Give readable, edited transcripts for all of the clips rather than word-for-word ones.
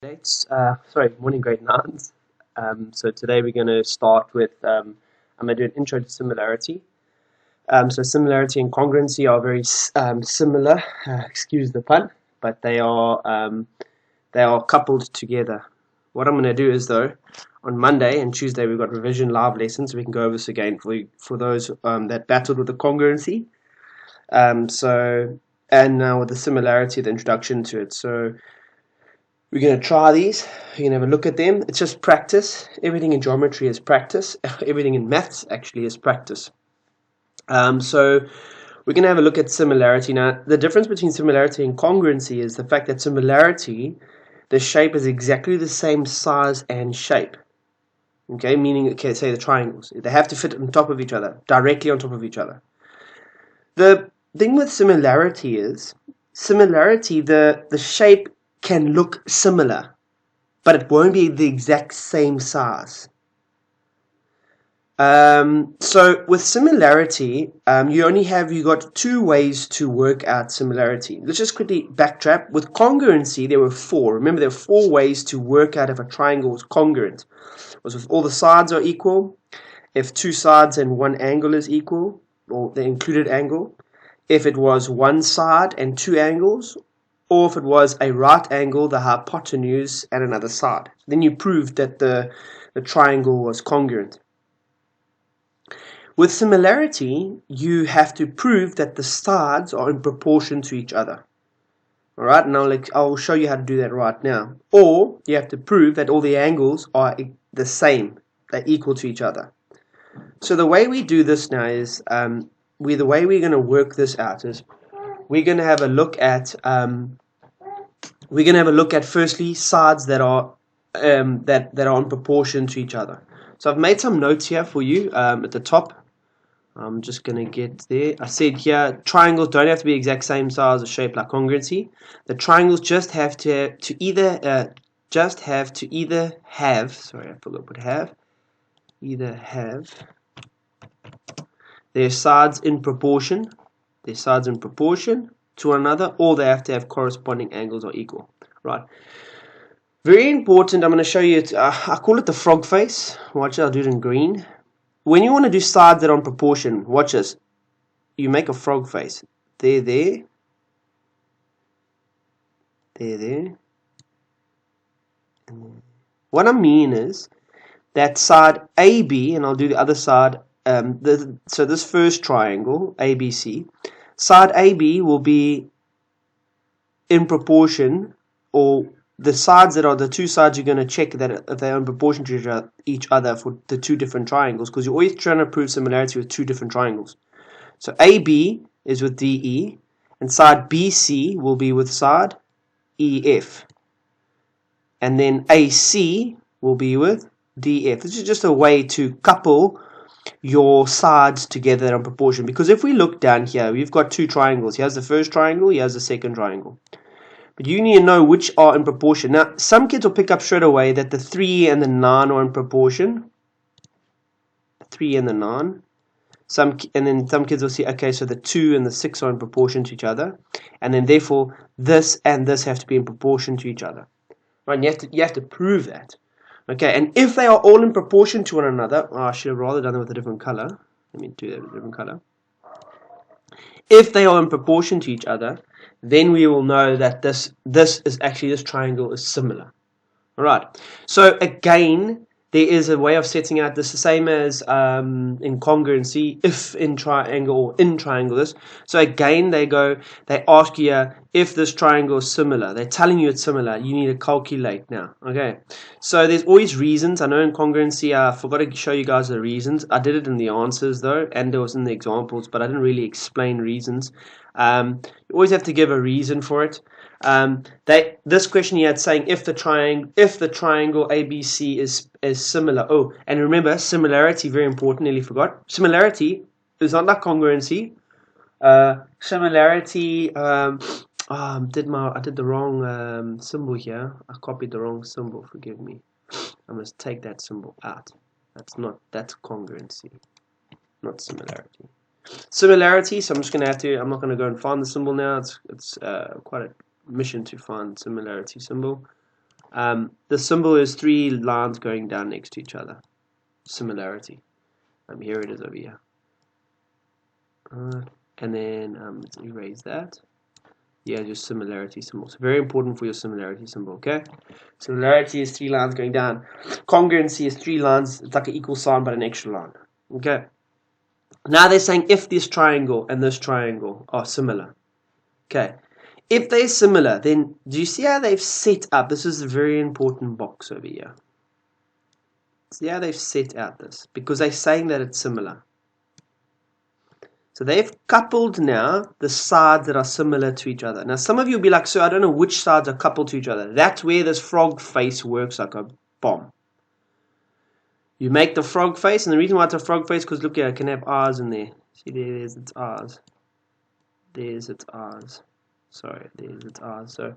Morning grade nines. So today we're going to start with, I'm going to do an intro to similarity. So similarity and congruency are very similar, excuse the pun, but they are coupled together. What I'm going to do is though, on Monday and Tuesday we've got revision live lessons, so we can go over this again for those that battled with the congruency. And now with the similarity, the introduction to it. So we're going to try these. You're going to have a look at them. It's just practice. Everything in geometry is practice. Everything in maths actually is practice. So we're going to have a look at similarity. Now, the difference between similarity and congruency is the fact that similarity, the shape is exactly the same size and shape. Okay, meaning, okay, say the triangles. They have to fit on top of each other, directly on top of each other. The thing with similarity is, the shape can look similar, but it won't be the exact same size. So with similarity, you got two ways to work out similarity. Let's just quickly backtrack. With congruency, there were four. Remember, there were four ways to work out if a triangle was congruent. It was if all the sides are equal, if two sides and one angle is equal, or the included angle, if it was one side and two angles, or if it was a right angle, the hypotenuse, and another side. Then you proved that the triangle was congruent. With similarity, you have to prove that the sides are in proportion to each other. Alright, and I'll show you how to do that right now. Or you have to prove that all the angles are the same, they're equal to each other. So the way we do this now is, the way we're going to work this out is, we're going to have a look at firstly sides that are in proportion to each other. So I've made some notes here for you at the top. I'm just going to get there. I said here, triangles don't have to be exact same size or shape like congruency. The triangles just have to either have, sorry, I forgot what have, either have their sides in proportion to one another, or they have to have corresponding angles or equal. Right. Very important. I'm going to show you it. I call it the frog face. Watch it. I'll do it in green. When you want to do sides that are in proportion, watch this. You make a frog face. There. What I mean is that side AB, and I'll do the other side. So this first triangle, ABC, side AB will be in proportion, or the sides that are the two sides you're going to check that if they're in proportion to each other for the two different triangles, because you're always trying to prove similarity with two different triangles. So AB is with DE, and side BC will be with side EF, and then AC will be with DF. This is just a way to couple your sides together that are in proportion, because if we look down here, we've got two triangles. Here's the first triangle, here's the second triangle. But you need to know which are in proportion. Now, some kids will pick up straight away that the 3 and the 9 are in proportion. 3 and the 9. And then some kids will see, okay, so the 2 and the 6 are in proportion to each other. And then therefore, this and this have to be in proportion to each other. Right? And you have to prove that. Okay, and if they are all in proportion to one another, I should have rather done it with a different color. Let me do that with a different color. If they are in proportion to each other, then we will know that this triangle is similar. Alright, so again, there is a way of setting out this, the same as in congruency, if in triangle or in triangle this. So again, they ask you if this triangle is similar. They're telling you it's similar. You need to calculate now. Okay, so there's always reasons. I know in congruency, I forgot to show you guys the reasons. I did it in the answers though, and it was in the examples, but I didn't really explain reasons. You always have to give a reason for it. This question here, it's saying if the triangle ABC is similar. Oh, and remember, similarity, very important, nearly forgot. Similarity is not like congruency. Similarity, I did the wrong symbol here. I copied the wrong symbol, forgive me. I must take that symbol out. That's congruency, not similarity. Similarity, so I'm not going to go and find the symbol now. It's quite a mission to find similarity symbol. The symbol is 3 lines going down next to each other. Similarity. Here it is over here. And then let's erase that. Yeah, just similarity symbol. So very important for your similarity symbol, okay? Similarity is 3 lines going down. Congruency is 3 lines. It's like an equal sign but an extra line. Okay. Now they're saying if this triangle and this triangle are similar. Okay. If they're similar, then do you see how they've set up? This is a very important box over here. See how they've set out this? Because they're saying that it's similar. So they've coupled now the sides that are similar to each other. Now some of you will be like, so I don't know which sides are coupled to each other. That's where this frog face works like a bomb. You make the frog face, and the reason why it's a frog face, because look here, I can have R's in there. See, there's its R's. There's its R's. Sorry, there's its R's. So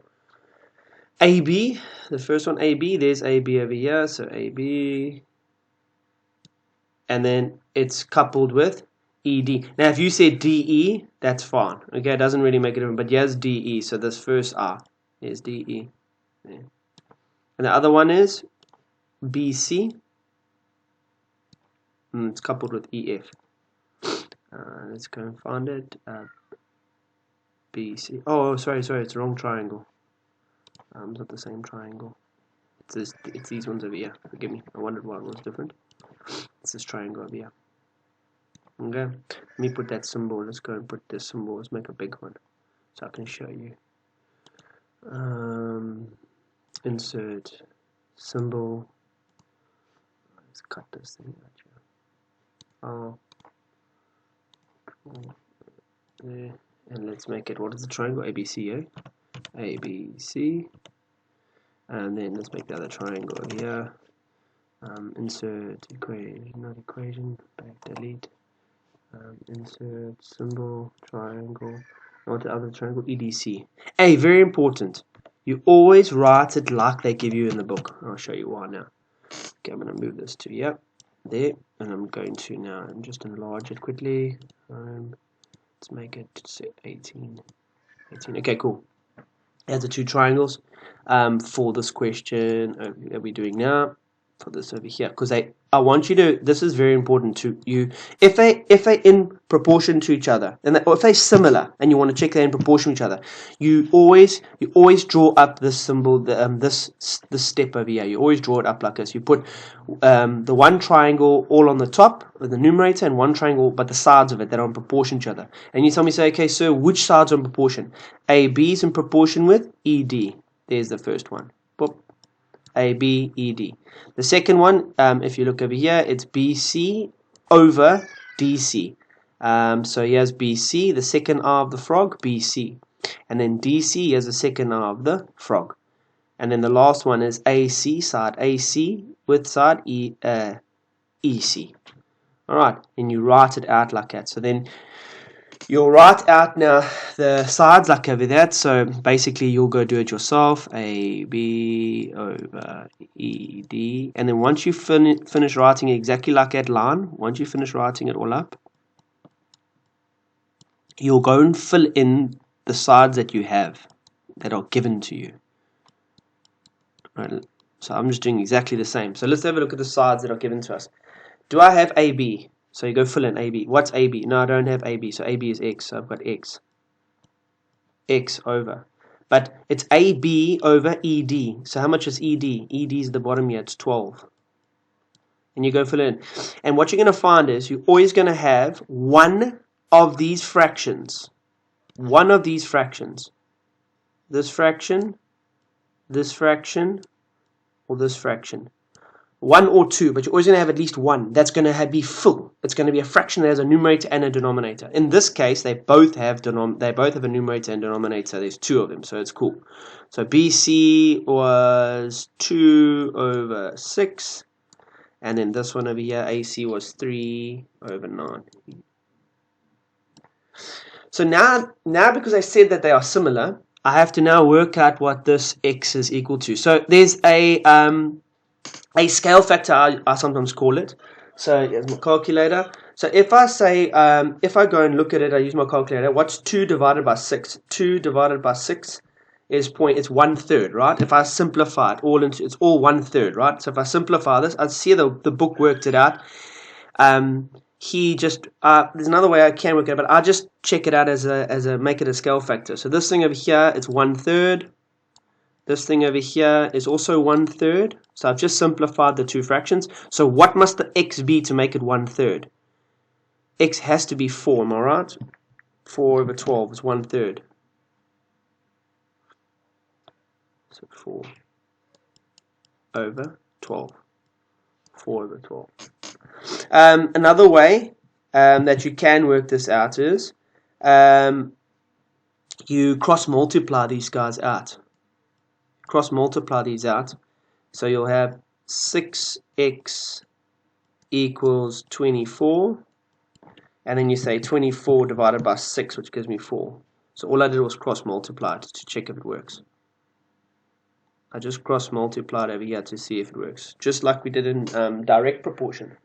AB, the first one AB, there's AB over here, so AB. And then it's coupled with ED. Now, if you say DE, that's fine. Okay, it doesn't really make a difference. But here's DE. So this first R is DE. Yeah. And the other one is BC. It's coupled with EF. Let's go and find it. BC. Oh, sorry. It's the wrong triangle. It's not the same triangle. It's these ones over here. Forgive me. I wondered why it was different. It's this triangle over here. Okay, let me put that symbol. Let's go and put this symbol. Let's make a big one so I can show you. Insert symbol. Let's cut this thing out here. There. And let's make it, what is the triangle? ABC, eh? ABC. And then let's make the other triangle over here. Insert equation, not equation, back delete. Insert symbol, triangle, not the other triangle, EDC. Hey, very important. You always write it like they give you in the book. I'll show you why now. Okay, I'm going to move this to, there. And I'm going to now just enlarge it quickly. Let's make it say 18. Okay, cool. There's the 2 triangles for this question that we're doing now. For this over here, because I want you to, this is very important to you, if they in proportion to each other, and or if they're similar and you want to check they're in proportion to each other, you always draw up this symbol, this step over here. You always draw it up like this. You put the one triangle all on the top with the numerator, and one triangle but the sides of it that are in proportion to each other. And you tell me, say, okay, so which sides are in proportion? AB is in proportion with ED. There's the first one. Boop. A, B, E, D. The second one, if you look over here, it's BC over DC. So here's BC, the second R of the frog, BC. And then DC is the second R of the frog. And then the last one is AC, side AC, with side EC. Alright, and you write it out like that. So then you'll write out now the sides like over that. So basically you'll go do it yourself. A, B over E, D. And then once you finish writing it exactly like that line, once you finish writing it all up, you'll go and fill in the sides that you have that are given to you. Right, so I'm just doing exactly the same. So let's have a look at the sides that are given to us. Do I have AB? So you go fill in AB. What's AB? No, I don't have AB. So AB is X. So I've got X. X over. But it's AB over ED. So how much is ED? ED is the bottom here. It's 12. And you go fill in. And what you're going to find is you're always going to have one of these fractions. One of these fractions. This fraction, or this fraction. 1 or 2, but you're always going to have at least one. That's going to be full. It's going to be a fraction that has a numerator and a denominator. In this case, they both have a numerator and denominator. There's 2 of them, so it's cool. So BC was 2 over 6, and then this one over here, AC, was 3 over 9. So now because I said that they are similar, I have to now work out what this X is equal to. So there's a scale factor, I sometimes call it. So here's my calculator. So if I say, if I go and look at it, I use my calculator. What's 2 divided by 6? 2 divided by 6 is it's 1/3, right? If I simplify it all into, it's all 1/3, right? So if I simplify this, I see the book worked it out. He just there's another way I can work it out, but I just check it out as a make it a scale factor. So this thing over here, it's 1/3. This thing over here is also 1/3. So I've just simplified the two fractions. So what must the x be to make it 1/3? X has to be 4, am I right? 4 over 12 is 1/3. So 4 over 12. 4 over 12. Another way that you can work this out is you cross multiply these guys out. Cross multiply these out. So you'll have 6x equals 24. And then you say 24 divided by 6, which gives me 4. So all I did was cross multiply it to check if it works. I just cross multiplied over here to see if it works. Just like we did in direct proportion.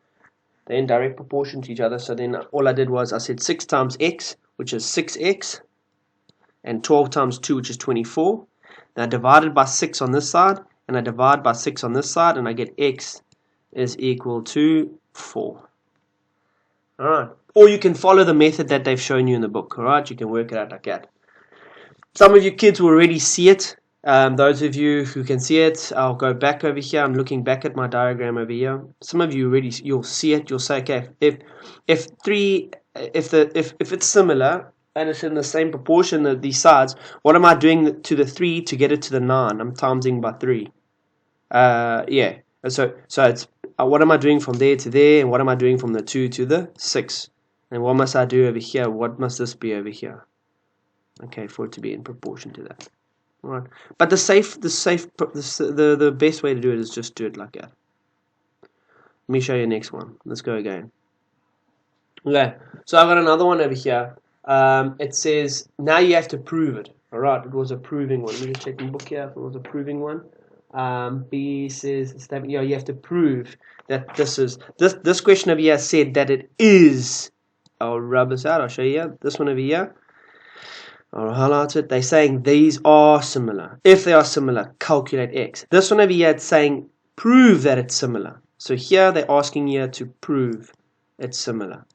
They're in direct proportion to each other. So then all I did was I said 6 times x, which is 6x, and 12 times 2, which is 24. Then I divided by 6 on this side, and I divide by 6 on this side, and I get x is equal to 4. Alright. Or you can follow the method that they've shown you in the book. Alright, you can work it out like that. Some of you kids will already see it. Those of you who can see it, I'll go back over here. I'm looking back at my diagram over here. Some of you already, you'll see it. You'll say, okay, if it's similar and it's in the same proportion of these sides, what am I doing to the 3 to get it to the 9? I'm timesing by 3. Yeah. So it's what am I doing from there to there, and what am I doing from the 2 to the 6? And what must I do over here? What must this be over here? Okay, for it to be in proportion to that. All right. But the best way to do it is just do it like that. Let me show you the next one. Let's go again. Okay, so I've got another one over here. It says now you have to prove it. All right, it was a proving one. Let me just check the book here if it was a proving one. B says you have to prove that this question over here said that it is. I'll rub this out. I'll show you this one over here. I'll highlight it. They're saying these are similar. If they are similar, calculate x. This one over here, it's saying prove that it's similar. So here they're asking you to prove it's similar.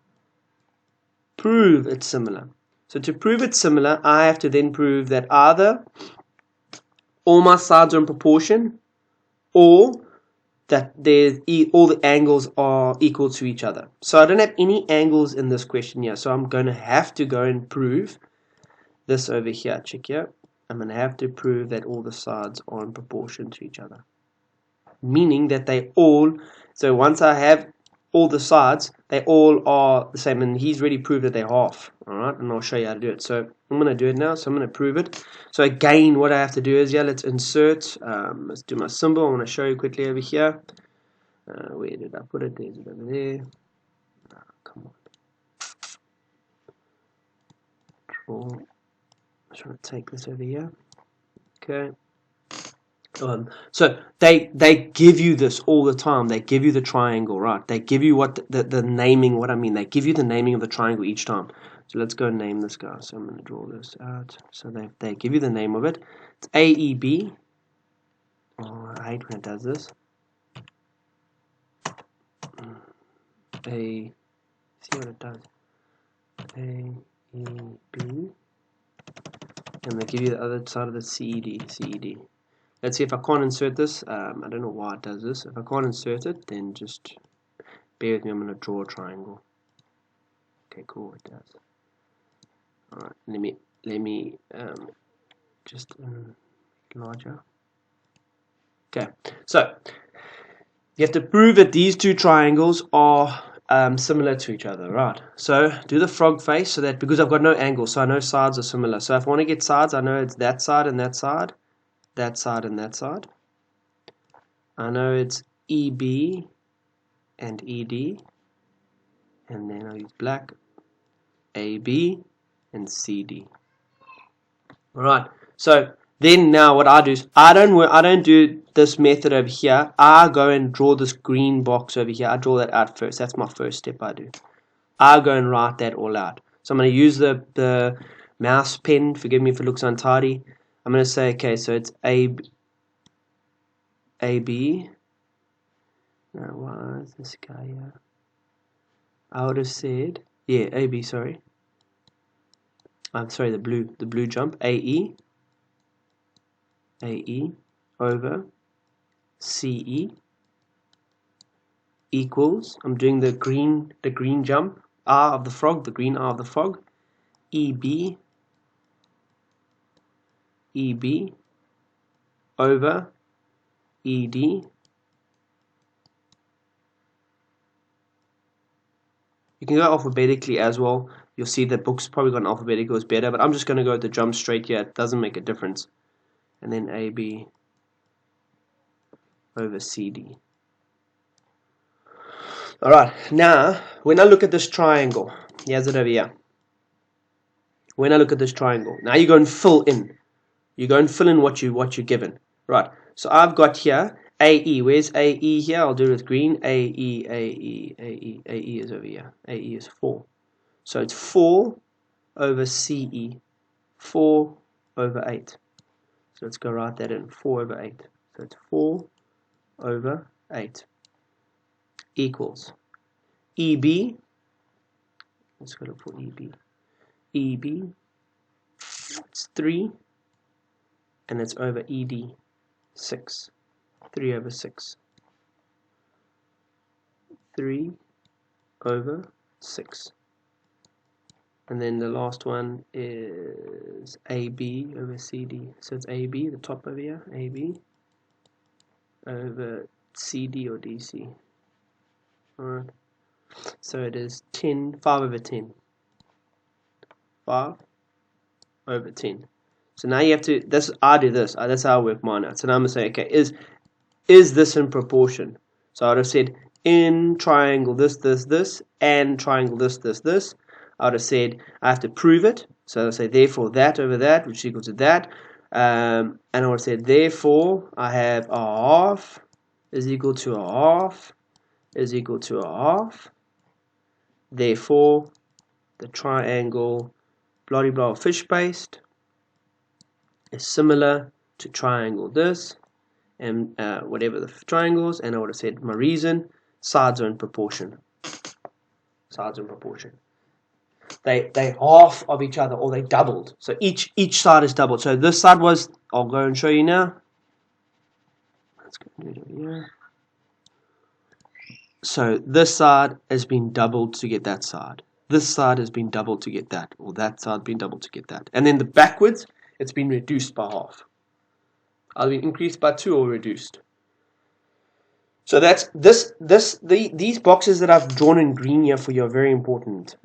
Prove it's similar. So to prove it's similar, I have to then prove that either all my sides are in proportion, or that all the angles are equal to each other. So I don't have any angles in this question here. So I'm going to have to go and prove this over here. Check here. I'm going to have to prove that all the sides are in proportion to each other. Meaning that they all, so once I have all the sides, they all are the same. And he's already proved that they're half. Alright, and I'll show you how to do it. So I'm going to do it now. So I'm going to prove it. So again, what I have to do is, let's insert. Let's do my symbol. I want to show you quickly over here. Where did I put it? There's it over there. Come on. Draw. I'm trying to take this over here. Okay. So they give you this all the time. They give you the triangle, right? They give you what the naming. What I mean, they give you the naming of the triangle each time. So let's go name this guy. So I'm going to draw this out. So they give you the name of it. It's AEB. Oh, I hate when it does this. See what it does. AEB. And they give you the other side of the CED. Let's see if I can't insert this. I don't know why it does this. If I can't insert it, then just bear with me. I'm going to draw a triangle. Okay, cool. It does. All right. Let me just larger. Okay. So you have to prove that these two triangles are similar to each other, right? So do the frog face, so that because I've got no angle, so I know sides are similar. So if I want to get sides, I know it's that side and that side, that side and that side. I know it's EB and ED, and then I'll use black, AB and CD. All right. So then now what I do is I don't do this method over here. I go and draw this green box over here. I draw that out first. That's my first step I do. I go and write that all out. So I'm going to use the mouse pen. Forgive me if it looks untidy. I'm I'm going to say, okay, so it's AB. Now, why is this guy here? I would have said, yeah, AB, sorry. I'm sorry, the blue jump. AE over CE equals, I'm doing the green jump, R of the frog, the green R of the frog, EB over ED. You can go alphabetically as well. You'll see the book's probably got an alphabetical is better, but I'm just going to go with the jump straight here. It doesn't make a difference. And then AB over CD. Alright, now when I look at this triangle, here's it over here. When I look at this triangle, now you go and fill in. You go and fill in what you're given. Right. So I've got here AE. Where's AE here? I'll do it with green. AE is over here. AE is 4. So it's 4 over CE. 4 over 8. So let's go write that in. 4 over 8. So it's 4 over 8 equals EB. Let's go look for EB. EB, it's 3, and it's over ED, 6. 3 over 6. 3 over 6. And then the last one is AB over CD. So it's AB, the top over here, AB over CD or DC. Alright. So it is 5 over 10. 5 over 10. So now you have to, I do this. That's how I work mine out. So now I'm going to say, okay, is this in proportion? So I would have said in triangle this, and triangle this. I would have said I have to prove it. So I would say therefore that over that, which is equal to that. And I would have said therefore I have a half is equal to a half is equal to a half. Therefore the triangle bloody blah fish paste is similar to triangle this and whatever the triangles, and I would have said my reason, sides are in proportion. Sides are in proportion. They half of each other, or they doubled. So each side is doubled. So this side was, I'll go and show you now. Let's go over here. So this side has been doubled to get that side. This side has been doubled to get that, or that side been doubled to get that. And then the backwards, it's been reduced by half. Either been increased by 2 or reduced. So that's these boxes that I've drawn in green here for you are very important.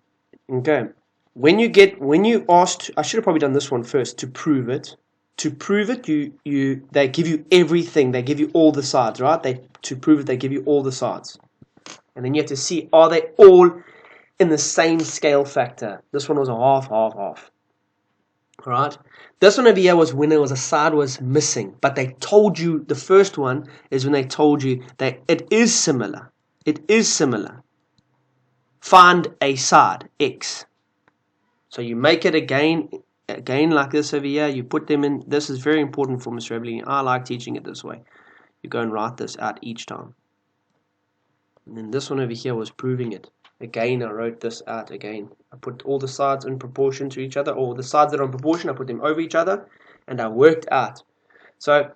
Okay. When you asked, I should have probably done this one first to prove it. To prove it, they give you everything. They give you all the sides, right? To prove it, they give you all the sides. And then you have to see, are they all in the same scale factor? This one was a half. Alright? This one over here was when there was a side was missing. But they told you, the first one is when they told you that it is similar. It is similar. Find a side, X. So you make it again like this over here. You put them in. This is very important for Mr. Evelyn. I like teaching it this way. You go and write this out each time. And then this one over here was proving it. Again, I wrote this out again. I put all the sides in proportion to each other, or the sides that are in proportion, I put them over each other, and I worked out. So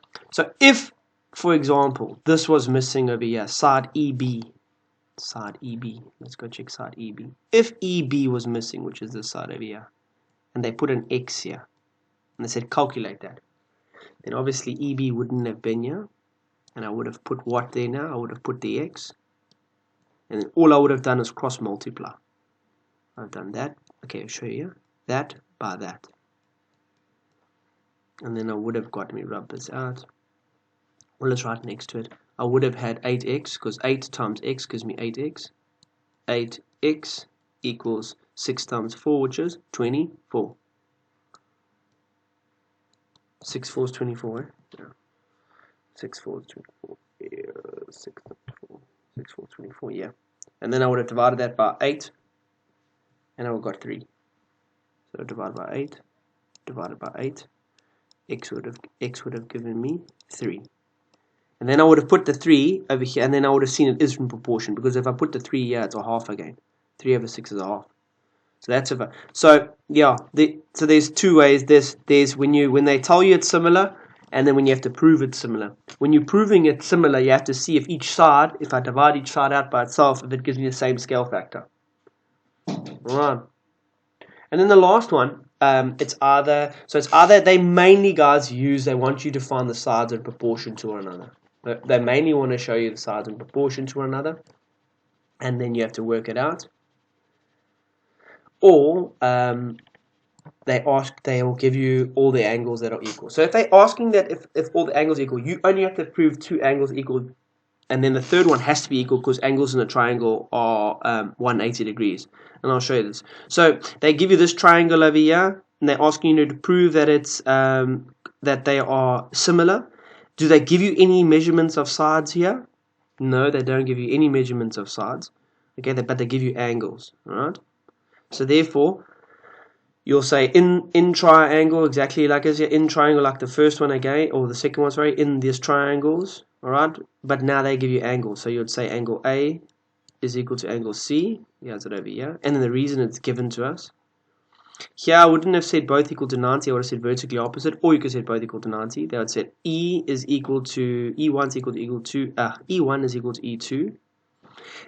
if, for example, this was missing over here, side EB, let's go check side EB. If EB was missing, which is this side over here, and they put an X here, and they said calculate that, then obviously EB wouldn't have been here, and I would have put what there now? I would have put the X. And then all I would have done is cross multiply. I've done that. Okay, I'll show you. That by that. And then I would have got, let me rub this out. Well, let's write next to it. I would have had 8x, because 8 times x gives me 8x. 8x equals 6 times 4, which is 24. 6 4 is 24, eh? Yeah. 6 4 is 24. Yeah, 6 times 4. 6 4 is 24, yeah. And then I would have divided that by 8, and I would have got 3. So divided by 8, x would have given me 3. And then I would have put the 3 over here, and then I would have seen it is in proportion, because if I put the 3 here, it's a half again. 3 over 6 is a half. So that's over. So yeah, so there's two ways. There's when they tell you it's similar, and then when you have to prove it's similar. When you're proving it's similar, you have to see if each side, if I divide each side out by itself, if it gives me the same scale factor. Alright. And then the last one, it's either they mainly, guys, they want you to find the sides in proportion to one another. They mainly want to show you the sides in proportion to one another, and then you have to work it out. Or they will give you all the angles that are equal. So if they're asking that if all the angles are equal, you only have to prove 2 angles equal, and then the third one has to be equal because angles in a triangle are 180 degrees. And I'll show you this. So they give you this triangle over here, and they're asking you to prove that it's that they are similar. Do they give you any measurements of sides here? No, they don't give you any measurements of sides. Okay, but they give you angles. All right. So therefore, you'll say in triangle, exactly like as in triangle, like the first one again, or the second one, sorry, in these triangles, alright? But now they give you angles. So you'd say angle A is equal to angle C. Yeah, it's it over here. And then the reason it's given to us. Here I wouldn't have said both equal to 90, I would have said vertically opposite, or you could say both equal to 90. They would say E1 is equal to E1 is equal to E2.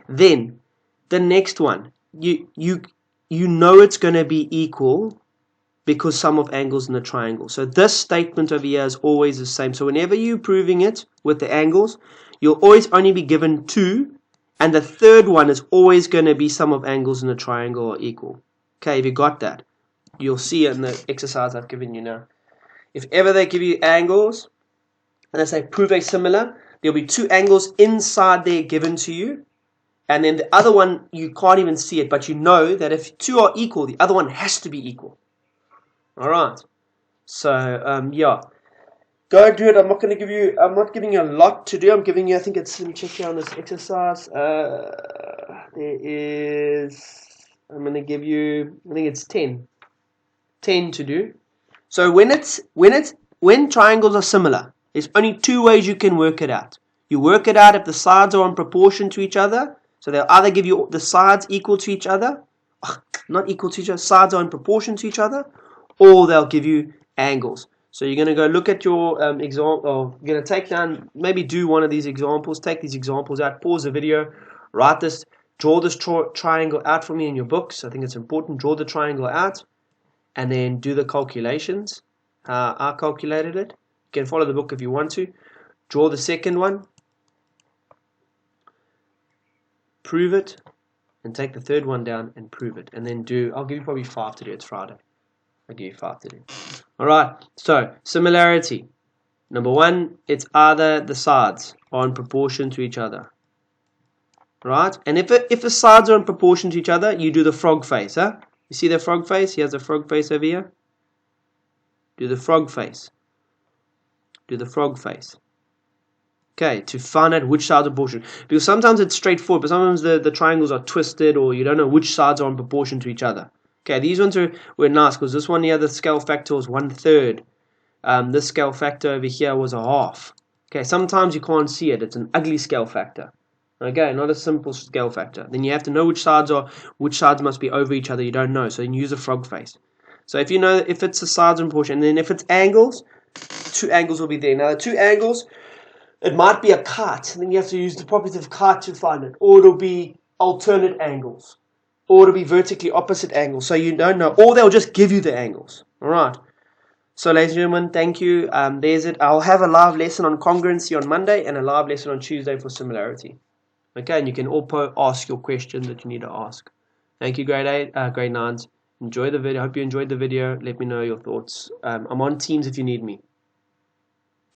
Then the next one, you know it's going to be equal because sum of angles in a triangle. So this statement over here is always the same. So whenever you're proving it with the angles, you'll always only be given 2, and the third one is always going to be sum of angles in a triangle are equal. Okay, if you got that, you'll see it in the exercise I've given you now. If ever they give you angles, and they say prove a similar, there'll be 2 angles inside there given to you. And then the other one, you can't even see it, but you know that if 2 are equal, the other one has to be equal. Alright. So, yeah. Go do it. I'm not giving you a lot to do. I'm giving you, I think it's, let me check here on this exercise. I'm going to give you, I think it's 10. 10 to do. So when triangles are similar, there's only 2 ways you can work it out. You work it out if the sides are in proportion to each other. So they'll either give you the sides equal to each other, not equal to each other, sides are in proportion to each other, or they'll give you angles. So you're going to go look at your example, or you're going to take down, maybe do one of these examples, take these examples out, pause the video, write this, draw this triangle out for me in your books. I think it's important, draw the triangle out, and then do the calculations. I calculated it. You can follow the book if you want to. Draw the second one. Prove it, and take the third one down and prove it, and then I'll give you probably 5 to do. It's Friday. I'll give you 5 to do. Alright, so similarity. Number 1, it's either the sides are in proportion to each other. Right? And if the sides are in proportion to each other, you do the frog face. Huh? You see the frog face? Here's the frog face over here. Do the frog face. Do the frog face. Okay, to find out which sides are in proportion. Because sometimes it's straightforward, but sometimes the triangles are twisted, or you don't know which sides are in proportion to each other. Okay, these ones were nice, because this one here, the scale factor was 1/3. This scale factor over here was a half. Okay, sometimes you can't see it. It's an ugly scale factor. Okay, not a simple scale factor. Then you have to know which sides must be over each other. You don't know, so you use a frog face. So if you know if it's the sides in proportion, and then if it's angles, 2 angles will be there. Now the 2 angles, it might be a kite, and then you have to use the properties of kite to find it, or it'll be alternate angles, or it'll be vertically opposite angles. So you don't know, or they'll just give you the angles. All right. So, ladies and gentlemen, thank you. There's it. I'll have a live lesson on congruency on Monday and a live lesson on Tuesday for similarity. Okay, and you can all ask your questions that you need to ask. Thank you, grade 9s. Enjoy the video. Hope you enjoyed the video. Let me know your thoughts. I'm on Teams if you need me.